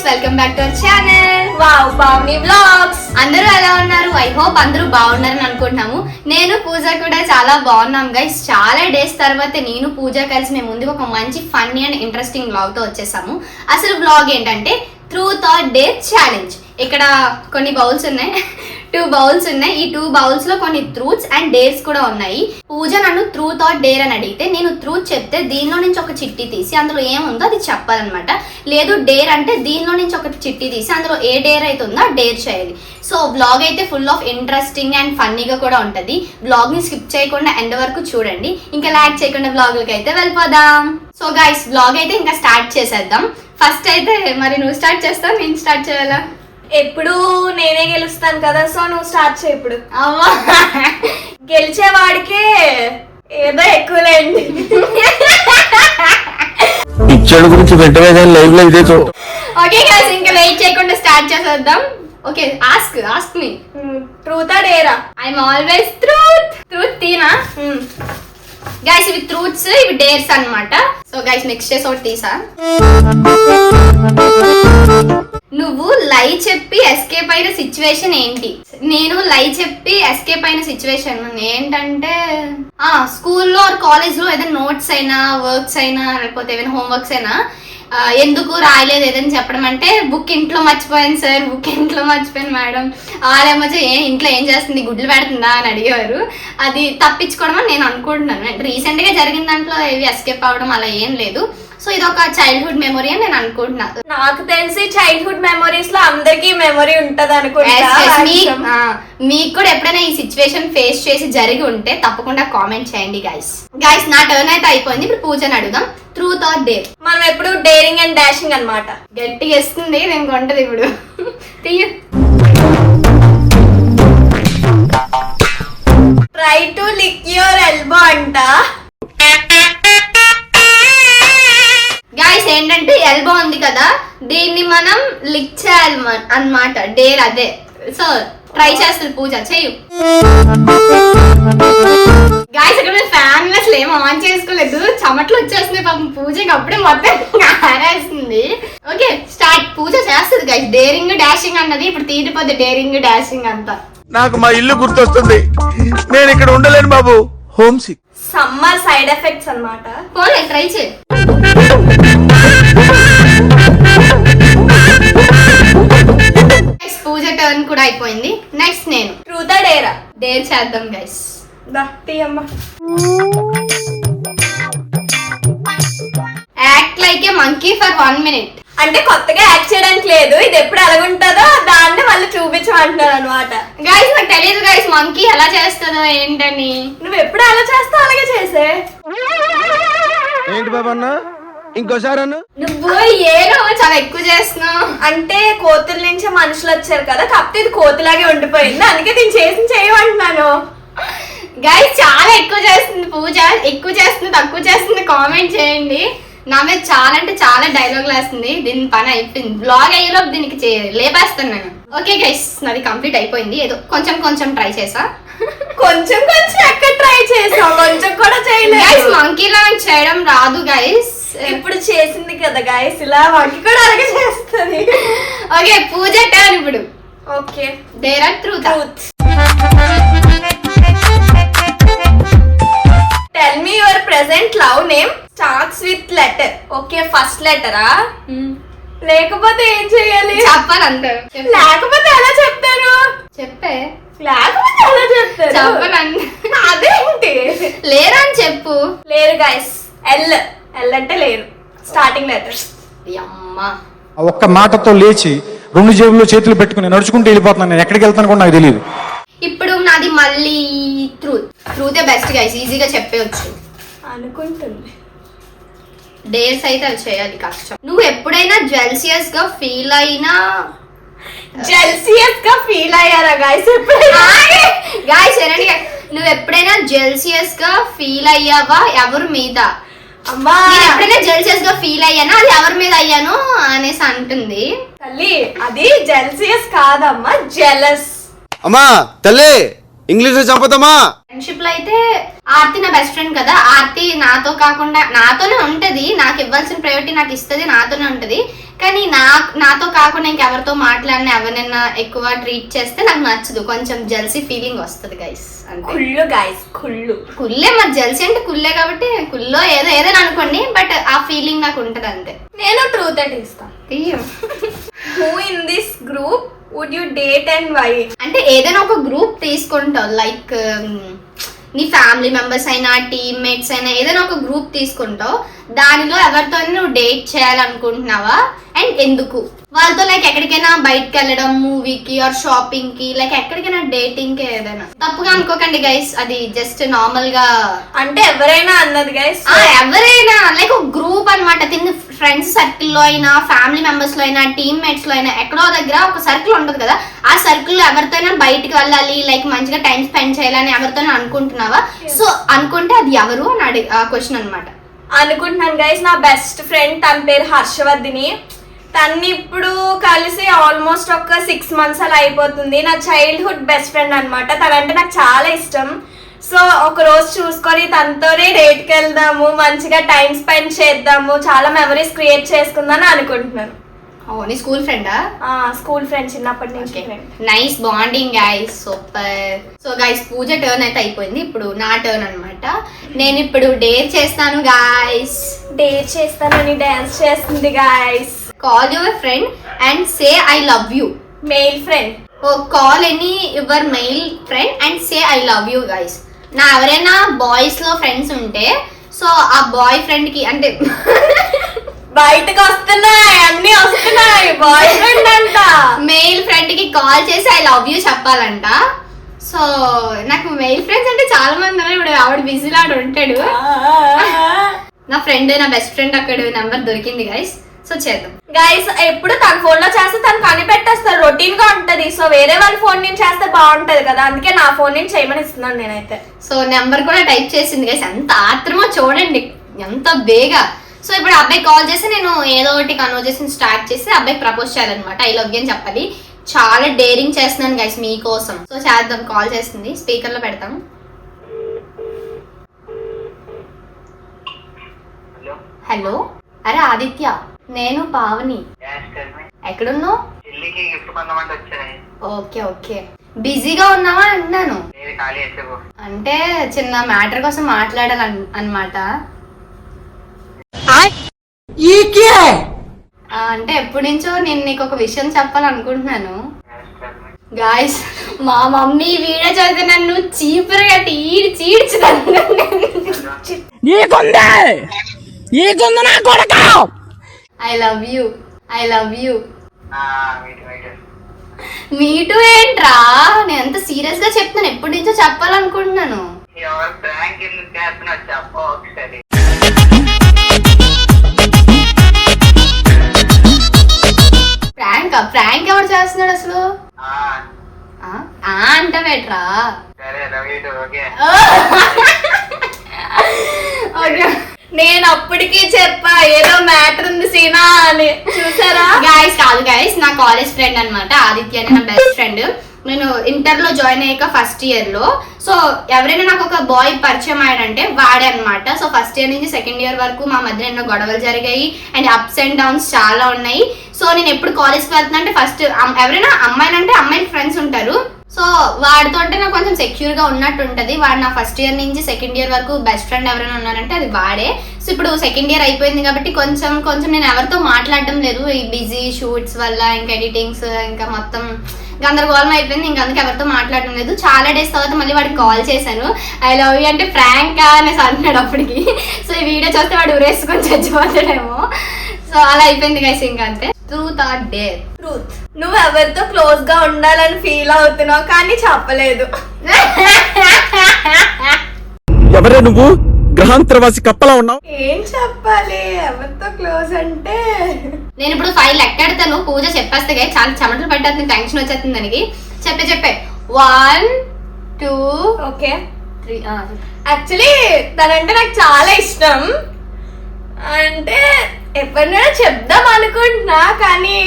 Welcome back to our channel wow Pavani vlogs. అందరూ ఎలా ఉన్నారు? ఐ హోప్ అందరూ బాగున్నారని అనుకుంటున్నాము. నేను పూజ కూడా చాలా బాగున్నాం గైస్. చాలా డేస్ తర్వాత నేను పూజ కలిసి మేము ముందుకు ఒక మంచి ఫన్నీ అండ్ ఇంట్రెస్టింగ్ వ్లాగ్ తో వచ్చేసాము. అసలు వ్లాగ్ ఏంటంటే ట్రూత్ ఆర్ డేర్ ఛాలెంజ్. ఇక్కడ కొన్ని బౌల్స్ ఉన్నాయి, 2 బౌల్స్ ఉన్నాయి. ఈ 2 బౌల్స్ లో కొన్ని ట్రూత్స్ అండ్ డేర్స్ కూడా ఉన్నాయి. పూజ నన్ను ట్రూత్ ఆర్ డేర్ అని అడిగితే నేను ట్రూత్ చెప్తే దీనిలో నుంచి ఒక చిట్టి తీసి అందులో ఏముందో అది చెప్పాలన్నమాట. లేదు డేర్ అంటే దీనిలో నుంచి ఒక చిట్టి తీసి అందులో ఏ డేర్ అయితే ఉందో డేర్ చేయాలి. సో బ్లాగ్ అయితే ఫుల్ ఆఫ్ ఇంట్రెస్టింగ్ అండ్ ఫన్నీగా కూడా ఉంటుంది. బ్లాగ్ ని స్కిప్ చేయకుండా ఎండ్ వరకు చూడండి. ఇంకా లాగ్ చేయకుండా బ్లాగ్లకి అయితే వెళ్ళిపోదాం. సో గైస్ బ్లాగ్ అయితే ఇంకా స్టార్ట్ చేసేద్దాం. ఫస్ట్ అయితే మరి నువ్వు స్టార్ట్ చేస్తావు, నేను స్టార్ట్ చేయాలా? ఎప్పుడు నేనే గెలుస్తాను కదా, సో నువ్వు స్టార్ట్ చేయి. ఇప్పుడు అవ్వా గెలిచేవాడికే ఏదో ఎక్కువలేండి. పిక్చర్ గురించి వెంటనే లైవ్ లో ఇదే చూడ. ఓకే గైస్ ఇంకా వెయిట్ చేయకుండా స్టార్ట్ చేసేద్దాం. ఓకే ఆస్క్ మీ ట్రూతా డేరా? ఐఎమ్ ఆల్వేస్ ట్రూత్ తీనా గైస్. ఇవి ట్రూత్స్, ఇవి డేర్స్ అన్నమాట. సో గైస్ నెక్స్ట్ చేసి ఒకటి తీసా. నువ్వు లై చెప్పి ఎస్కేప్ అయిన సిచ్యువేషన్ ఏంటి? నేను లై చెప్పి ఎస్కేప్ అయిన సిచ్యువేషన్ ఏంటంటే స్కూల్లో ఆర్ కాలేజ్ లో ఏదైనా నోట్స్ అయినా వర్క్స్ అయినా లేకపోతే ఏదైనా హోంవర్క్స్ అయినా ఎందుకు రాయలేదు ఏదని చెప్పడం అంటే బుక్ ఇంట్లో మర్చిపోయాను సార్, బుక్ ఇంట్లో మర్చిపోయాను మేడం. వాళ్ళేమో ఇంట్లో ఏం చేస్తుంది, గుడ్లు పెడుతుందా అని అడిగేవారు. అది తప్పించుకోవడం అని నేను అనుకుంటున్నాను. రీసెంట్ గా జరిగిన దాంట్లో ఏవి ఎస్కేప్ అవ్వడం అలా ఏం లేదు. సో ఇది ఒక చైల్డ్హుడ్ మెమొరీ అని నేను అనుకుంటున్నాను. నాకు తెలిసి చైల్డ్హుడ్ మెమొరీస్ లో అందరికి మెమొరీ ఉంటది అనుకుంటా. మీకు కూడా ఎప్పుడైనా ఈ సిచ్యువేషన్ ఫేస్ చేసి జరిగి ఉంటే తప్పకుండా కామెంట్ చేయండి గైస్. నా టర్న్ అయితే అయిపోయింది. ఇప్పుడు పూజని అడుగుదాం. Truth or dare? మనం ఎప్పుడు డేరింగ్ అండ్ డాషింగ్ అన్నమాట. గట్టిగా ఇస్తుంది నేను కొంటది ఇప్పుడు. తీయ. Try to lick your elbow అంట. గైస్ ఏంటంటే ఎల్బో ఉంది కదా, దీన్ని మనం లిక్ చేయాలి అన్నమాట. డేర్ అదే. సో ట్రై చేస్తుంది పూజ, చెయ్యు. గైస్ ఇక్కడ ఫ్యాన్ అసలు ఏం ఆన్ చేసుకోలేదు, చెమట్లు వచ్చేస్తున్నాయి పాపం పూజకి. అప్పుడే మొత్తం ఆరేస్తుంది. Okay start. పూజ చేస్తుంది గైస్. డేరింగ్ డాషింగ్ అన్నది ఇప్పుడు తీరిపోద్ది. డేరింగ్ డాషింగ్ అంతా. నాకు మా ఇల్లు గుర్తొస్తుంది, నేను ఇక్కడ ఉండలేను బాబు, homesick. Summer side effects అన్నమాట. పోలే ట్రై చేయి. పూజ టర్న్ కూడా అయిపోయింది. నెక్స్ట్ నేను ట్రూతా డేరా? డేర్ చేద్దాం guys. Act like A monkey for 1 minute. అంటే కొత్తగా యాక్ట్ చేయడానికి లేదు, ఇది ఎప్పుడు అలాగుంటుందో దాన్ని మళ్ళీ చూపించమంటున్నాను అనమాట. గైస్ నాకు తెలియదు గైస్ మంకీ ఎలా చేస్తుందో ఏంటని. నువ్వు ఎప్పుడు అలా చేస్తావు అలాగే చేసే. ఏంటి బాబన్న ఇంకోసారి అన్న? నువ్వు ఏదో చాలా ఎక్కువ చేస్తున్నావు. అంటే కోతుల నుంచి మనుషులు వచ్చారు కదా, కాకపోతే ఇది కోతులాగే ఉండిపోయింది, అందుకే నేను చేసి చేయమంటున్నాను. గైస్ చాలా ఎక్కువ చేస్తుంది పూజ. ఎక్కువ చేస్తుంది తక్కువ చేస్తుంది కామెంట్ చేయండి. నా మీద చాలా అంటే చాలా డైలాగ్ వేస్తుంది. దీని పని అయిపోయింది. బ్లాగ్ అయ్యేలోపు దీనికి లేపేస్తాను నేను. ఓకే గైస్ నాది కంప్లీట్ అయిపోయింది. ఏదో కొంచెం ట్రై చేసా. కొంచెం ఎక్కడ ట్రై చేసావు, కొంచెం కూడా చేయలేదు. గైస్ మంకీలా చేయడం రాదు గైస్. ఇప్పుడు చేసింది కదా గైస్, ఇలా మంకీ కూడా అలాగే చేస్తుంది. ఓకే పూజ టర్న్ ఇప్పుడు. Okay dare or truth? Tell me your present love name starts with letter. Okay first లెటరా? లేకపోతే ఏం చేయాలి? చెప్పాలి అంతే. లేకపోతే ఎలా చెప్తారు? చెప్పే. లేకపోతే ఎలా చెప్తారు? చెప్పాలంటే అదేంటి? లేరా అని చెప్పు. లేరు గైస్. ఎల్ అంటే లేరు. Starting letters. అమ్మా ఒక్క మాటతో లేచి 2 జేబుల్లో చేతులు పెట్టుకుని నడుచుకుంటూ వెళ్ళిపోతున్నాను. నేను ఎక్కడికి వెళ్తాను కూడా నాకు తెలియదు. ఇప్పుడు నాది మళ్ళీ ట్రూతే బెస్ట్ గైస్. ఈజీగా చెప్పవచ్చు అనుకుంటుంది. డేర్స్ అయితే అవి చేయాలి కష్టం. నువ్వు ఎప్పుడైనా జెల్సియస్ గా ఫీల్ అయ్యారా గైస్? గాయస్ ఏనండి, నువ్వు ఎప్పుడైనా జెల్సియస్ గా ఫీల్ అయ్యావా ఎవరి మీద? అమ్మా నేను ఎప్పుడైనా జెల్సియస్ గా ఫీల్ అయ్యానా, అది ఎవరి మీద అయ్యాను అనేసి అంటుంది. తల్లి అది జెల్సియస్ కాదమ్మా, జెలస్. అమ్మా తల్లి ఇంగ్లీష్ లో చంపుతామా? ఫ్రెండ్షిప్ లో అయితే ఆర్తి నా బెస్ట్ ఫ్రెండ్ కదా. ఆర్తి నాతో కాకుండా నాతోనే ఉంటది, నాకు ఇవ్వాల్సిన ప్రయారిటీ నాకు ఇస్తుంది, నాతోనే ఉంటది. కానీ నాతో కాకుండా ఇంకెవరితో మాట్లాడినా ఎవరినైనా ఎక్కువ ట్రీట్ చేస్తే నాకు నచ్చదు, కొంచెం జెల్సీ ఫీలింగ్ వస్తుంది గైస్. అంతే. కుళ్ళు గైస్, కుళ్ళు. కుల్లే, మరి జెల్సీ అంటే కుల్లే కాబట్టి కుల్లో ఏదైనా అనుకోండి, బట్ ఆ ఫీలింగ్ నాకు ఉంటది అంతే. నేను ట్రూత్ అంటే ఇస్తాను. Who in this group would you date and why? అంటే ఏదైనా ఒక గ్రూప్ తీసుకుంటావు, లైక్ నీ ఫ్యామిలీ మెంబర్స్ అయినా టీమ్మేట్స్ అయినా ఏదైనా ఒక గ్రూప్ తీసుకుంటావు, దానిలో ఎవరితో నువ్వు డేట్ చేయాలనుకుంటున్నావా అండ్ ఎందుకు? వాళ్ళతో లైక్ ఎక్కడికైనా బయటకు వెళ్ళడం, మూవీకి ఆర్ షాపింగ్ కి, లైక్ ఎక్కడికైనా డేటింగ్ కి ఏదైనా. తప్పుగా అనుకోకండి గైస్, అది జస్ట్ నార్మల్ గా అంటే ఎవరైనా అన్నది గైస్. ఎవరైనా లైక్ ఒక గ్రూప్ అనమాట. ఫ్రెండ్స్ సర్కిల్ లో అయినా, ఫ్యామిలీ మెంబర్స్ లో అయినా, టీమ్మేట్స్ లో అయినా, ఎక్కడో దగ్గర ఒక సర్కిల్ ఉంటది కదా, ఆ సర్కిల్ లో ఎవరితోనైనా బయటకు వెళ్ళాలి, లైక్ మంచిగా టైం స్పెండ్ చేయాలని ఎవరితోనైనా అనుకుంటున్నావా? సో అనుకుంటే అది ఎవరు అని క్వశ్చన్ అనమాట. అనుకుంటున్నాను గైస్, నా బెస్ట్ ఫ్రెండ్ తన పేరు హర్షవర్ధిని. తన్ని ఇప్పుడు కలిసి ఆల్మోస్ట్ ఒక 6 months అలా అయిపోతుంది. నా చైల్డ్హుడ్ బెస్ట్ ఫ్రెండ్ అనమాట. తనంటే నాకు చాలా ఇష్టం. సో ఒక రోజు చూసుకొని తనతోనే డేట్కి వెళ్దాము, మంచిగా టైం స్పెండ్ చేద్దాము, చాలా మెమరీస్ క్రియేట్ చేసుకుందాం అనుకుంటున్నాను. నీ స్కూల్ ఫ్రెండా? స్కూల్ ఫ్రెండ్, చిన్నప్పటి నుంచి friend. Nice bonding guys, super. So guys, Pooja turn అయితే అయిపోయింది, ఇప్పుడు నా టర్న్ అనమాట. నేను ఇప్పుడు డేర్ చేస్తాను గైస్. డేట్ చేస్తానని డాన్స్ చేస్తుంది guys. Call your friend and say I love you. Mail friend. Call any your mail friend and say I love you guys. నా ఎవరైనా బాయ్స్ లో ఫ్రెండ్స్ ఉంటే, సో ఆ బాయ్ ఫ్రెండ్ కి అంటే బయటకు వస్తున్నాయి, అన్ని వస్తున్నాయి, బాయ్ ఫ్రెండ్ అంట. మెయిల్ ఫ్రెండ్ కి కాల్ చేసి ఐ లవ్ యూ చెప్పాలంట. సో నాకు మెయిల్ ఫ్రెండ్స్ అంటే చాలా మంది ఉన్నారు. ఇప్పుడు ఆవిడ బిజీలో ఆవిడ ఉంటాడు. నా ఫ్రెండ్, నా బెస్ట్ ఫ్రెండ్ అక్కడ నెంబర్ దొరికింది గైస్. సో చేద్దాం గైస్. ఎప్పుడు తన ఫోన్ లో చేస్తే తను కనిపెట్టేస్తారు, రొటీన్ గా ఉంటది. సో వేరే వాళ్ళ ఫోన్ నుంచి చేస్తే బాగుంటది కదా, అందుకే నా ఫోన్ నుంచి చేయమని ఇస్తున్నాను నేనైతే. సో నెంబర్ కూడా టైప్ చేసింది గైస్. ఎంత ఆత్రమో చూడండి, ఎంత బేగా. సో ఇప్పుడు అబ్బాయి కాల్ చేసి నేను ఏదో ఒకటి కన్వర్జేషన్ స్టార్ట్ చేసి అబ్బాయికి ప్రపోజ్ చేయాలన్నమాట. ఐ లవ్ యూ అని చెప్పాలి. చాలా డేరింగ్ చేస్తున్నాను గైస్ మీకోసం. సో చేద్దాం. కాల్ చేస్తుంది, స్పీకర్ లో పెడతాం. హలో, అరే ఆదిత్య, నేను పావని. ఎక్కడున్నావు? ఓకే ఓకే, బిజీగా ఉన్నావా అన్నాను. అంటే చిన్న మ్యాటర్ కోసం మాట్లాడాలి అన్నమాట. అంటే ఎప్పటి నుంచో నేను నీకు ఒక విషయం చెప్పాలనుకుంటున్నాను గాయస్. మా మమ్మీ వీడియో చదివితే నన్ను చీపురుగా చీడ్చుతాను. I love you, I love you. Me too ఏంట్రా, నేను ఎంత సీరియస్ గా చెప్తున్నాను, ఎప్పటి నుంచో చెప్పాలనుకుంటున్నాను. ప్రాంక్? ప్రాంక్ ఎవరు చేస్తున్నాడు అసలు? అంటవేట్రా? నేను అప్పటికి చెప్పా ఏదో మ్యాటర్ ఉంది సీనా అని, చూసారా గైస్? కాదు గైస్, నా కాలేజ్ ఫ్రెండ్ అనమాట ఆదిత్య అని, నా బెస్ట్ ఫ్రెండ్. నేను ఇంటర్ లో జాయిన్ అయ్యాక ఫస్ట్ ఇయర్ లో, సో ఎవరైనా నాకు ఒక బాయ్ పరిచయం అయ్యాడంటే వాడే అనమాట. సో ఫస్ట్ ఇయర్ నుంచి సెకండ్ ఇయర్ వరకు మా మధ్య ఎన్నో గొడవలు జరిగాయి అండ్ అప్స్ అండ్ డౌన్స్ చాలా ఉన్నాయి. సో నేను ఎప్పుడు కాలేజ్కి వెళ్తున్నా అంటే ఫస్ట్ ఎవరైనా అమ్మాయిలంటే అమ్మాయికి ఫ్రెండ్స్ ఉంటారు. సో వాడితో అంటే నాకు కొంచెం సెక్యూర్ గా ఉన్నట్టు ఉంటది. వాడు నా ఫస్ట్ ఇయర్ నుంచి సెకండ్ ఇయర్ వరకు బెస్ట్ ఫ్రెండ్ ఎవరైనా ఉన్నారంటే అది వాడే. సో ఇప్పుడు సెకండ్ ఇయర్ అయిపోయింది కాబట్టి కొంచెం నేను ఎవరితో మాట్లాడడం లేదు, ఈ బిజీ షూట్స్ వల్ల, ఇంకా ఎడిటింగ్స్, ఇంకా మొత్తం గందరగోళం అయిపోయింది. ఇంకా అందుకే ఎవరితో మాట్లాడడం లేదు. చాలా డేస్ తర్వాత మళ్ళీ వాడికి కాల్ చేశాను. ఐ లవ్ యూ అంటే ఫ్రాంకా అనేసి అంటున్నాడు అప్పటికి. సో ఈ వీడియో చూస్తే వాడు ఉరేసుకొని చచ్చిపోతాడేమో. సో అలా అయిపోయింది గైస్. ఇంకా అంతే. Truth or dare? ట్రూత్. నువ్వు ఎవరితో క్లోజ్ గా ఉండాలని ఫీల్ అవుతున్నావు కానీ చెప్పలేదు. ఎవరే నువ్వు? గ్రహాంతరవాసి కప్పలా ఉన్నావు. ఏం చెప్పాలి ఎవరితో క్లోజ్ అంటే? నేను ఇప్పుడు 5 లెక్కెడతాను, పూజ చెప్పేస్తే గైస్. చాలా చెమటలు పట్టేస్తుంది, టెన్షన్ వచ్చేస్తుంది దానికి. చెప్పే 1 2 ఓకే 3. యాక్చువల్లీ తనంటే నాకు చాలా ఇష్టం. అంటే ఎప్పుడైనా చెప్దాం అనుకుంటున్నా కానీ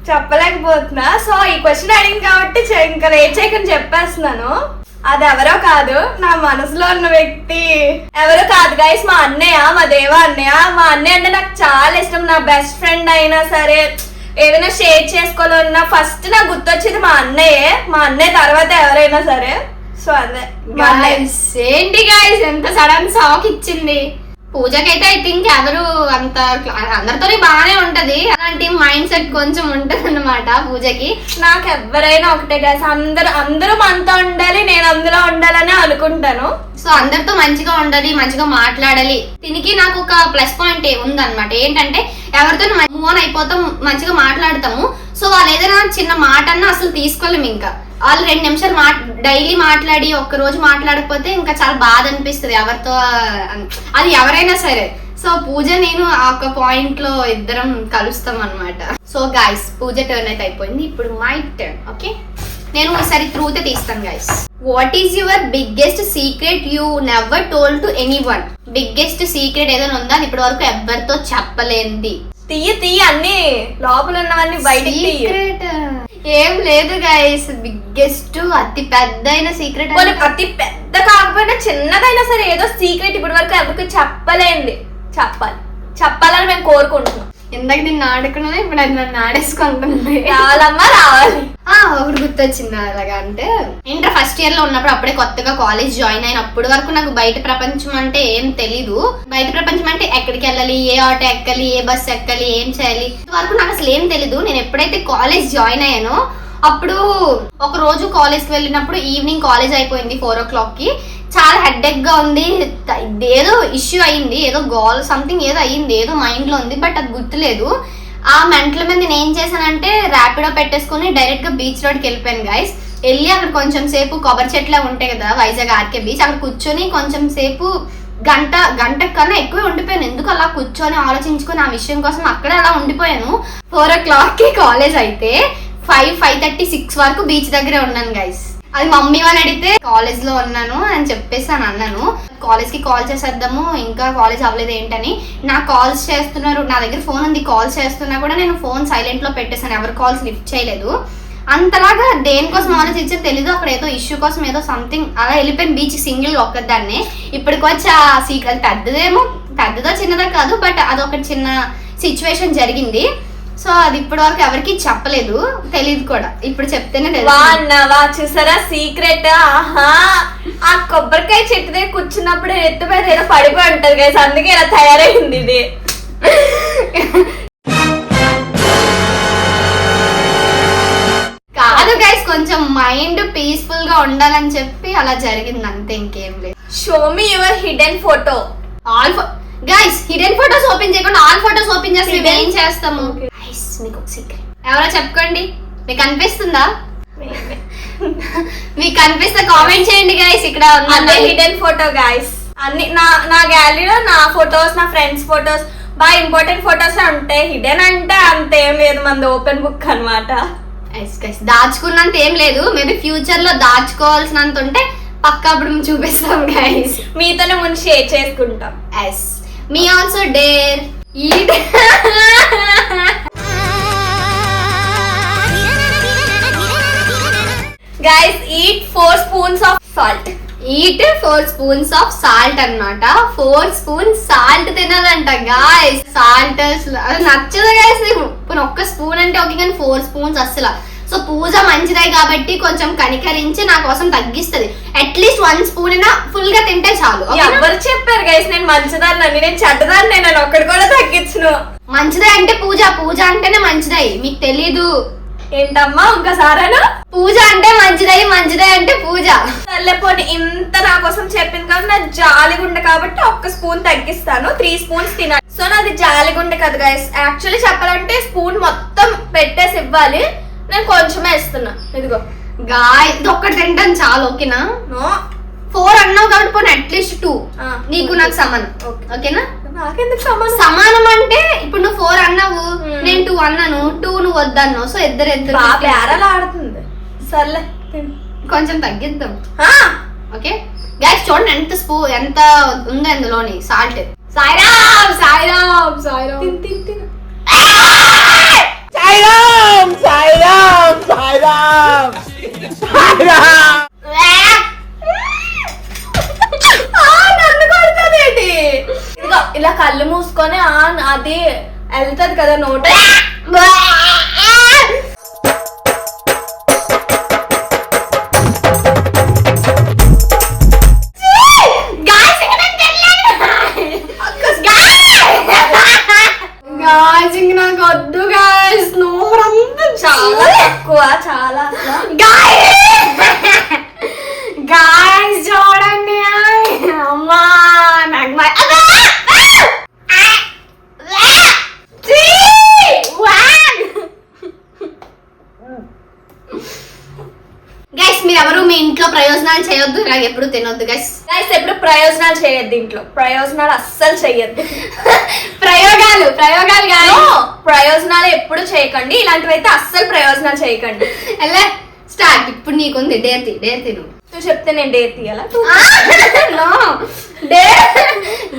చెప్పలేకపోతున్నా. సో ఈ క్వశ్చన్ అడిగింది కాబట్టి ఇంకా లేట్ చేయకుండా చెప్పేస్తున్నాను. అది ఎవరో కాదు, నా మనసులో ఉన్న వ్యక్తి ఎవరో కాదు గైస్, మా అన్నయ్య, మా దేవా అన్నయ్య. మా అన్నయ్య అంటే నాకు చాలా ఇష్టం. నా బెస్ట్ ఫ్రెండ్ అయినా సరే, ఏదైనా షేర్ చేసుకోవాలన్నా ఫస్ట్ నాకు గుర్తొచ్చేది మా అన్నయ్యే. మా అన్నయ్య తర్వాత ఎవరైనా సరే. సో అదే Guys, ఏంటి గైస్ ఎంత సడన్ షాక్ ఇచ్చింది. పూజకైతే ఐ థింక్ ఎవరు అంత అందరితో బాగానే ఉంటది, అలాంటి మైండ్ సెట్ కొంచెం ఉంటది అన్నమాట పూజకి. నాకు ఎవరైనా ఒకటే గైస్, అందరూ మనతో ఉండాలి, నేను అందులో ఉండాలని అనుకుంటాను. సో అందరితో మంచిగా ఉండాలి, మంచిగా మాట్లాడాలి. దీనికి నాకు ఒక ప్లస్ పాయింట్ ఉందన్నమాట. ఏంటంటే ఎవరితో మూవ్ ఆన్ అయిపోతాం, మంచిగా మాట్లాడతాము. సో వాళ్ళు ఏదైనా చిన్న మాట అన్నా అసలు తీసుకోలేము. ఇంకా వాళ్ళు 2 నిమిషాలు డైలీ మాట్లాడి ఒక్క రోజు మాట్లాడకపోతే ఇంకా చాలా బాధ అనిపిస్తుంది ఎవరితో, అది ఎవరైనా సరే. సో పూజ నేను ఆ ఒక పాయింట్ లో ఇద్దరం కలుస్తాం అన్నమాట. సో గైస్, పూజ టర్న్ అయితే అయిపోయింది, ఇప్పుడు మై టర్న్. ఓకే, నేను ఈసారి ట్రూత్ తీస్తాను guys. What is your biggest secret you never told to anyone? Biggest secret ఏదైనా ఉందా అది ఇప్పటి వరకు ఎవరితో చెప్పలేంది? తీయ అన్ని లోపల ఉన్నవన్నీ బయటికి తీయ. సీక్రెట్ ఏం లేదు గైస్. బిగ్గెస్ట్ అతి పెద్దైన సీక్రెట్, అతి పెద్ద కాకపోయినా చిన్నదైనా సరే ఏదో సీక్రెట్ ఇప్పటి వరకు ఎవరికి చెప్పలేంది చెప్పాలని మేము కోరుకుంటున్నాం. ఇందాక నిన్ను ఆడుకున్నా, ఇప్పుడు అది నన్ను ఆడేసుకుంటుంది. రావాలమ్మా రావాలి. ఒకటి గుర్తొచ్చింది అలాగా. అంటే ఇంటర్ ఫస్ట్ ఇయర్ లో ఉన్నప్పుడు, అప్పుడే కొత్తగా కాలేజ్ జాయిన్ అయినప్పుడు వరకు నాకు బయట ప్రపంచం అంటే ఏం తెలీదు. బయట ప్రపంచం అంటే ఎక్కడికి వెళ్ళాలి, ఏ ఆటో ఎక్కాలి, ఏ బస్ ఎక్కాలి, ఏం చేయాలి వరకు నాకు అసలు ఏం తెలీదు. నేను ఎప్పుడైతే కాలేజ్ జాయిన్ అయ్యానో అప్పుడు ఒక రోజు కాలేజ్ కి వెళ్ళినప్పుడు ఈవినింగ్ కాలేజ్ అయిపోయింది 4 o'clock కి. చాలా హెడ్ఏక్ గా ఉంది, ఏదో ఇష్యూ అయింది, ఏదో గోల్ సంథింగ్ ఏదో అయ్యింది, ఏదో మైండ్ లో ఉంది, బట్ అది గుర్తులేదు. ఆ మెంటల్ మీద నేను ఏం చేశానంటే ర్యాపిడో పెట్టేసుకుని డైరెక్ట్ గా బీచ్ రోడ్కి వెళ్ళిపోయాను గైస్. వెళ్ళి అక్కడ కొంచెం సేపు కొబ్బరి చెట్ల ఉంటాయి కదా వైజాగ్ ఆర్కే బీచ్, అక్కడ కూర్చొని కొంచెం సేపు గంట కన్నా ఎక్కువ ఉండిపోయాను. ఎందుకు అలా కూర్చొని ఆలోచించుకొని ఆ విషయం కోసం అక్కడే అలా ఉండిపోయాను. 4 o'clock కి కాలేజ్ అయితే 5:30, 6 వరకు బీచ్ దగ్గరే ఉన్నాను గైస్. అది మమ్మీ వాళ్ళు అడిగితే కాలేజ్ లో ఉన్నాను అని చెప్పేసి అని అన్నాను. కాలేజ్ కి కాల్ చేసేద్దాము, ఇంకా కాలేజ్ అవ్వలేదు ఏంటని. నాకు కాల్స్ చేస్తున్నారు, నా దగ్గర ఫోన్ ఉంది, కాల్స్ చేస్తున్నా కూడా నేను ఫోన్ సైలెంట్ లో పెట్టేసాను, ఎవరు కాల్స్ లిఫ్ట్ చేయలేదు. అంతలాగా దేనికోసం ఆలోచించే తెలీదు. అక్కడ ఏదో ఇష్యూ కోసం ఏదో సంథింగ్ అలా వెళ్ళిపోయిన బీచ్ సింగిల్ ఒక్కదాన్నే. ఇప్పటికి వచ్చి ఆ సీక్రెట్ పెద్దదో చిన్నదో కాదు, బట్ అదొకటి చిన్న సిచ్యువేషన్ జరిగింది. సో అది ఇప్పటి వరకు ఎవరికి చెప్పలేదు, తెలియదు కూడా. ఇప్పుడు చెప్తేనే తెలుసు. చూసారా సీక్రెట్? ఆహా, ఆ కొబ్బరికాయ చెట్టు దగ్గర కూర్చున్నప్పుడు ఎత్తు మీద ఏదో పడిపోయి ఉంటది గైస్, అందుకే ఇలా తయారైంది ఇది. కాదు గైస్, కొంచెం మైండ్ పీస్ఫుల్ గా ఉండాలని చెప్పి అలా జరిగింది అంతే, ఇంకేం లేదు. Show me your hidden photo. Guys, hidden photos open చేయకుండా ఆల్ ఫోటోస్ ఓపెన్ చేసి మేము ఏం చేస్తాము? మీకు ఒక సీక్రెట్ ఎవరో చెప్పుకోండి. మీకు అనిపిస్తుందా? మీకు అనిపిస్తే కామెంట్ చేయండి గైస్. ఇక్కడ అదే హిడెన్ ఫోటో గైస్. అన్ని నా గ్యాలరీలో నా ఫొటోస్, నా ఫ్రెండ్స్ ఫొటోస్, బాగా ఇంపార్టెంట్ ఫొటోస్ ఉంటాయి. హిడెన్ అంటే అంతేం లేదు, మనది ఓపెన్ బుక్ అన్నమాట. దాచుకున్నంత ఏం లేదు, మేబీ ఫ్యూచర్ లో దాచుకోవాల్సినంత ఉంటే పక్కా అప్పుడు చూపిస్తాం గైస్. మీతోనే ముందు షేర్ చేసుకుంటాం. Me also dare eat guys, eat 4 spoons of salt. Eat 4 spoons of salt అన్నమాట. 4 spoons సాల్ట్ తినాలంట గాయస్. సాల్ట్ నచ్చదు గైస్. ఇప్పుడు ఒక్క స్పూన్ అంటే ఓకే, కానీ 4 spoons అసలు. సో పూజ మంచిదే కాబట్టి కొంచెం కనికరించి నా కోసం తగ్గిస్తుంది. అట్లీస్ట్ 1 spoon అయినా ఫుల్ గా తింటే చాలు. ఎవరు చెప్పారు గైస్ నేను మంచిదాన్ని? నేను చెడ్డదాన్ని, నేను ఒక్కటి కూడా తగ్గించును. మంచిదే అంటే పూజ అంటేనే మంచిదై, మీకు తెలీదు ఏంటమ్మా ఇంకోసారేనా? పూజ అంటే మంచిదే అంటే పూజ. పోనీ ఇంత నా కోసం చెప్పింది కాబట్టి నా జాలిగుండ కాబట్టి 1 spoon తగ్గిస్తాను. 3 spoons తినాలి. సో నాది జాలిగుండ కదా గైస్. యాక్చువల్లీ చెప్పాలంటే స్పూన్ మొత్తం పెట్టేసి ఇవ్వాలి, నేను కొంచెమే ఇస్తున్నా. ఇదిగో గాయ్, ఇది ఒక్కటి తింటాను చాలు. ఓకేనా? 4 అన్నావు కాబట్టి పోనీ అట్లీస్ట్ 2 నీకు నాకు సమానం. ఓకేనా? నాకెందుకు సమానం అంటే ఇప్పుడు నువ్వు 4 అన్నావు, నేను 2 అన్నాను, 2 నువ్వు వద్దన్నావు. సో ఇద్దరు ఆడుతుంది. సర్లే కొంచెం తగ్గిద్దాం. ఓకే గైస్, చూడండి ఎంత ఉందో అందులోని సాల్ట్. సాయిరామ్. వెళ్తుంది కదా నోట. నాకు వద్దు గాయస్, నోరంతా చాలా తక్కువ, చాలా గాయస్ చూడండి. అమ్మా నాకు గైస్ మీరు ఎవరు మీ ఇంట్లో ప్రయోజనాలు చేయొద్దు, నాకు ఎప్పుడు తినొద్దు గైస్. గైస్ ఎప్పుడు ప్రయోజనాలు చేయొద్దు, ఇంట్లో ప్రయోజనాలు అస్సలు చెయ్యొద్దు. ప్రయోగాలు కాదు, ప్రయోజనాలు ఎప్పుడు చేయకండి, ఇలాంటివైతే అస్సలు ప్రయోజనాలు చేయకండి. ఎలా స్టార్ట్. ఇప్పుడు నీకుంది డేర్ తిను. నువ్వు చెప్తే నేను డేర్ తీయాలా?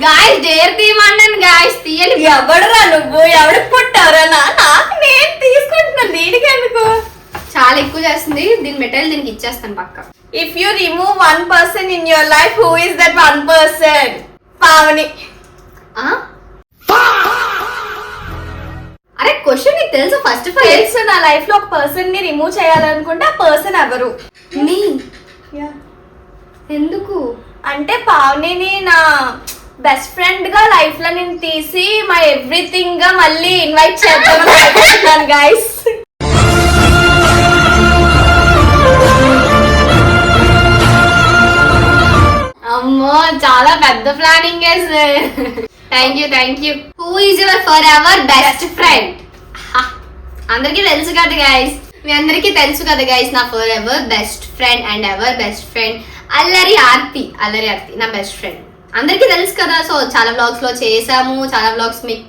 గాయస్ డేర్ తీయమన్నాను గాయస్, తీయాలి. ఎవడురా నువ్వు, ఎవడు పుట్టారా? నాకు నేను తీసుకుంటున్నాను, దీనికి ఎందుకు? చాలా ఎక్కువ చేస్తుంది, దీని మెటీరియల్ దీనికి ఇచ్చేస్తాను పక్క. If you remove 1 person in your life, who is that 1 person? Pavani. అరే క్వశ్చన్ నీకు తెలుసు? ఫస్ట్ ఆఫ్ ఆల్ తెలుసు, నా లైఫ్ లో ఒక పర్సన్ ని రిమూవ్ చేయాలనుకుంటే ఆ పర్సన్ ఎవరు? మీ ఎందుకు అంటే పావనిని నా బెస్ట్ ఫ్రెండ్ గా లైఫ్ లో నేను తీసి మా ఎవ్రీథింగ్ గా మళ్ళీ ఇన్వైట్ చేద్దామని గైస్. అమ్మో చాలా పెద్ద planning. Thank you. Who is your for ever best friend? అందరికీ తెలుసు కదా గైస్, మీ అందరికీ తెలుసు కదా గైస్, నా for ever best friend and ever best friend అల్లరి ఆర్తి నా బెస్ట్ ఫ్రెండ్. అందరికీ తెలుసు కదా. సో చాలా వ్లాగ్స్ లో చేసాము, చాలా వ్లాగ్స్ మీకు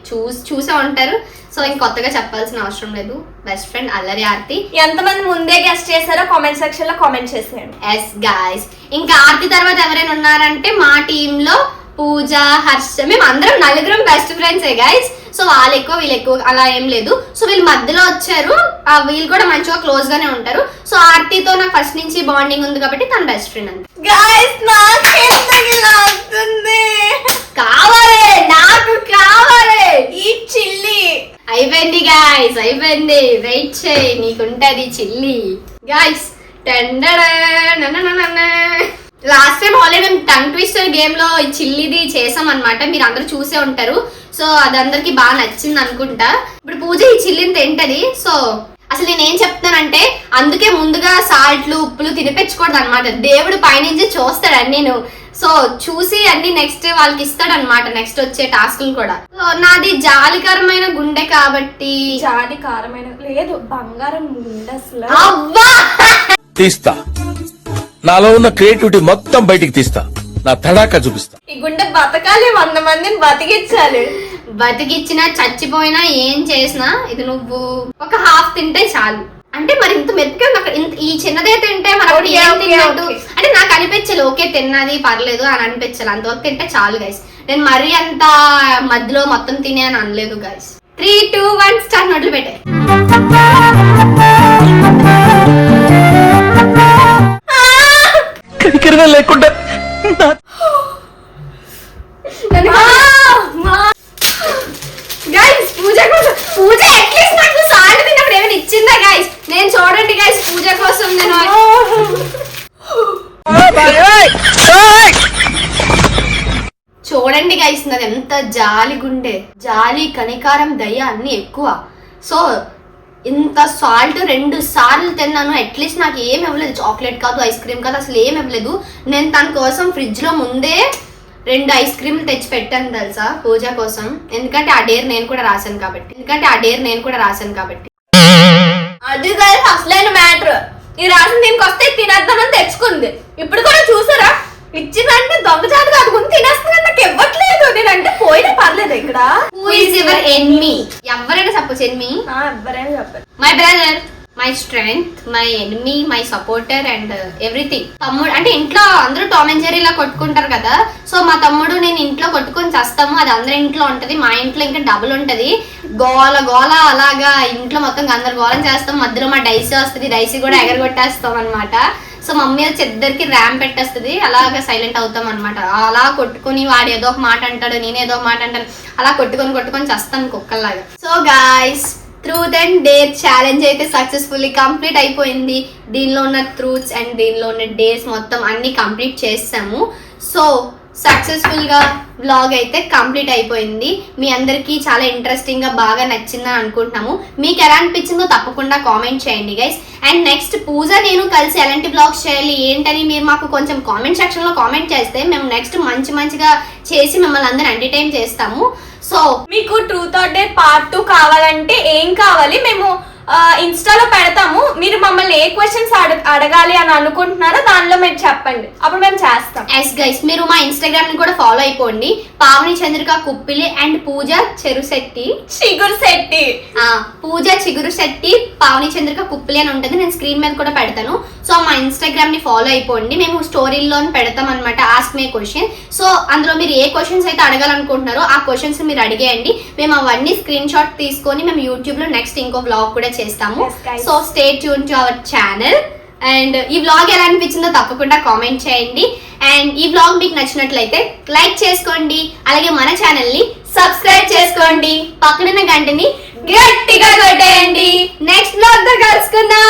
చూసే ఉంటారు. సో ఇంకొత్తగా చెప్పాల్సిన అవసరం లేదు. బెస్ట్ ఫ్రెండ్ అల్లరి ఆర్తి. ఎంతమంది ముందే గెస్ట్ చేశారో కామెంట్ సెక్షన్ లో కామెంట్ చేసేయండి. Yes guys. ఇంకా ఆర్తి తర్వాత ఎవరైనా ఉన్నారంటే మా టీమ్ లో పూజ, హర్ష, మేము అందరం నలుగురం బెస్ట్ ఫ్రెండ్సే గైస్. సో వాళ్ళు ఎక్కువ వీళ్ళు ఎక్కువ అలా ఏం లేదు. సో వీళ్ళు మధ్యలో వచ్చారు, వీళ్ళు కూడా మంచిగా క్లోజ్ గానే ఉంటారు. సో ఆర్తితో నాకు ఫస్ట్ నుంచి బాండింగ్ ఉంది కాబట్టి తన బెస్ట్ ఫ్రెండ్ అంతే. గైస్ నాకు కావాలి ఈ చిల్లి. అయిపోయింది గాయస్, అయిపోయింది. వెయిట్ చేయి, నీకుంటది చిల్లి గాయస్. లాస్ట్ టైం ఆల్రెడీ మేము టంగ్ ట్విస్టర్ గేమ్ లో ఈ చిల్లిది చేసాం అనమాట, మీరు అందరూ చూసే ఉంటారు. సో అది అందరికి బాగా నచ్చింది అనుకుంటా. ఇప్పుడు పూజ ఈ చిల్లిని తింటది. సో అసలు నేనేం చెప్తానంటే అందుకే ముందుగా సాల్ట్లు ఉప్పులు తినిపించకూడదు అనమాట. దేవుడు పైనుంచి చూస్తాడు అన్ని, సో చూసి అన్ని నెక్స్ట్ వాళ్ళకి ఇస్తాడు అనమాట, నెక్స్ట్ వచ్చే టాస్క్లు కూడా. సో నాది జాలికరమైన గుండె కాబట్టి. జాలి కారమైన లేదు, బంగారం గుండె అసలు. అవ్వా తీస్తా, నాలో ఉన్న క్రియేటివిటీ మొత్తం బయటికి తీస్తా, నా తడాకా చూపిస్తా. ఈ గుండె బతకాలి, 100 మందిని బతికించాలి. బతికిచ్చినా చచ్చిపోయినా ఏం చేసినా ఇది నువ్వు ఒక హాఫ్ తింటే చాలు. అంటే మరి ఇంత మెత్తగా ఈ చిన్నదే తింటే మరి ఏం తిన్నట్టు అంటే నాకు అనిపించాలి. ఓకే తిన్నది పర్లేదు అని అనిపించాలి, అంతవరకు తింటే చాలు గైస్. నేను మరీ అంత మధ్యలో మొత్తం తినే అని అనలేదు గైస్. 3, 2, 1 స్టార్ట్. నోట్లు పెట్టే కనికరమే లేకుండా గైస్ పూజ అట్లీస్ట్ నాకు సాల్ట్ తిన్నప్పుడు ఏమైనా ఇచ్చిందా గైస్? నేను చూడండి గైస్, పూజ కోసం నేను చూడండి గైస్, నాది ఎంత జాలి గుండె, జాలి, కనికారం, దయ అన్ని ఎక్కువ. సో ఇంత సాల్ట్ 2 సార్లు తిన్నాను. అట్లీస్ట్ నాకు ఏమి ఇవ్వలేదు, చాక్లెట్ కాదు, ఐస్ క్రీమ్ కాదు, అసలు ఏమి ఇవ్వలేదు. నేను తన కోసం ఫ్రిడ్జ్ లో ముందే 2 ఐస్ క్రీమ్లు తెచ్చి పెట్టాను తెలుసా పూజ కోసం. ఎందుకంటే ఆ డేర్ నేను కూడా రాశాను కాబట్టి. అది అసలైన మ్యాటర్. ఈ రాసిన దీనికి వస్తే తినేద్దామని తెచ్చుకుంది. ఇప్పుడు కూడా చూసారా, ఇచ్చిందంటే దొంగచాటు కాదుకుని తినేస్తుంది. నాకు ఇవ్వట్లేదు, నేనంటే పోయినా పర్లేదు. ఇక్కడ హూ ఈజ్ యువర్ ఎనిమీ? ఎవరైనా సపోజ్ ఎనిమీ, ఎవరైనా చెప్పారు. My brother, my strength, my enemy, my supporter and everything. తమ్ముడు అంటే ఇంట్లో అందరూ టామ్ అండ్ జెర్రీ లా కొట్టుకుంటారు కదా. సో మా తమ్ముడు నేను ఇంట్లో కొట్టుకొని చేస్తాము, అది అందరి ఇంట్లో ఉంటది. మా ఇంట్లో ఇంకా డబుల్ ఉంటది, గోల గోల. అలాగా ఇంట్లో మొత్తం గందరగోళం చేస్తాం. మధ్యలో మా డైసీ వస్తుంది, డైసీ కూడా ఎగరగొట్టేస్తాం అనమాట. సో మమ్మీ వచ్చి ఇద్దరికి ర్యామ్ పెట్టేస్తుంది, అలాగా సైలెంట్ అవుతాం అనమాట. అలా కొట్టుకొని వాడు ఏదో ఒక మాట అంటాడు, నేనేదో ఒక మాట అంటాను, అలా కొట్టుకొని చస్తాను కుక్కల్లాగా. So guys, truth and dare challenge అయితే సక్సెస్ఫుల్లీ కంప్లీట్ అయిపోయింది. దీనిలో ఉన్న ట్రూత్స్ అండ్ దీనిలో ఉన్న డేస్ మొత్తం అన్ని కంప్లీట్ చేసాము. సో సక్సెస్ఫుల్ గా వ్లాగ్ అయితే కంప్లీట్ అయిపోయింది. మీ అందరికీ చాలా ఇంట్రెస్టింగ్ గా బాగా నచ్చిందని అనుకుంటున్నాము. మీకు ఎలా అనిపించిందో తప్పకుండా కామెంట్ చేయండి గైస్. అండ్ నెక్స్ట్ పూజ నేను కలిసి ఎలాంటి వ్లాగ్స్ చేయాలి ఏంటని మీరు మాకు కొంచెం కామెంట్ సెక్షన్ లో కామెంట్ చేస్తే మేము నెక్స్ట్ మంచిగా చేసి మిమ్మల్ని అందరూ ఎంటర్టైన్ చేస్తాము. సో మీకు ట్రూత్ ఆర్ డేర్ పార్ట్ 2 కావాలంటే ఏం కావాలి మేము ఇన్స్టాలో పెడతాము. మీరు మమ్మల్ని ఏ క్వశ్చన్స్ అడగాలి అని అనుకుంటున్నారో దానిలో మీరు చెప్పండి, అప్పుడు మేము చేస్తాం. ఎస్ గైస్, మీరు మా ఇన్స్టాగ్రామ్ ని కూడా ఫాలో అయిపోండి. పావని చంద్రిక కుప్పిలి అండ్ పూజ చెరుశెట్టి పూజ చిగురు శెట్టి పావని చంద్రిక కుప్పిలి అని ఉంటుంది. నేను స్క్రీన్ మీద కూడా పెడతాను. సో మా ఇన్స్టాగ్రామ్ ని ఫాలో అయిపోండి. మేము స్టోరీలో పెడతాం అనమాట ఆస్క్ మే క్వశ్చన్. సో అందులో మీరు ఏ క్వశ్చన్స్ అయితే అడగాలనుకుంటున్నారో ఆ క్వశ్చన్స్ మీరు అడిగేయండి. మేము అవన్నీ స్క్రీన్ షాట్ తీసుకొని మేము యూట్యూబ్ లో నెక్స్ట్ ఇంకో వ్లాగ్ కూడా చేస్తాము. So stay tune to our channel. And ఈ వ్లాగ్ ఎలా అనిపించిందో తప్పకుండా కామెంట్ చేయండి. అండ్ ఈ వ్లాగ్ మీకు నచ్చినట్లయితే లైక్ చేసుకోండి, అలాగే మన ఛానల్ ని సబ్స్క్రైబ్ చేసుకోండి, పక్కనున్న గంటని గట్టిగా కొట్టేయండి. నెక్స్ట్ వ్లాగ్ తో కలుసుకుందాం.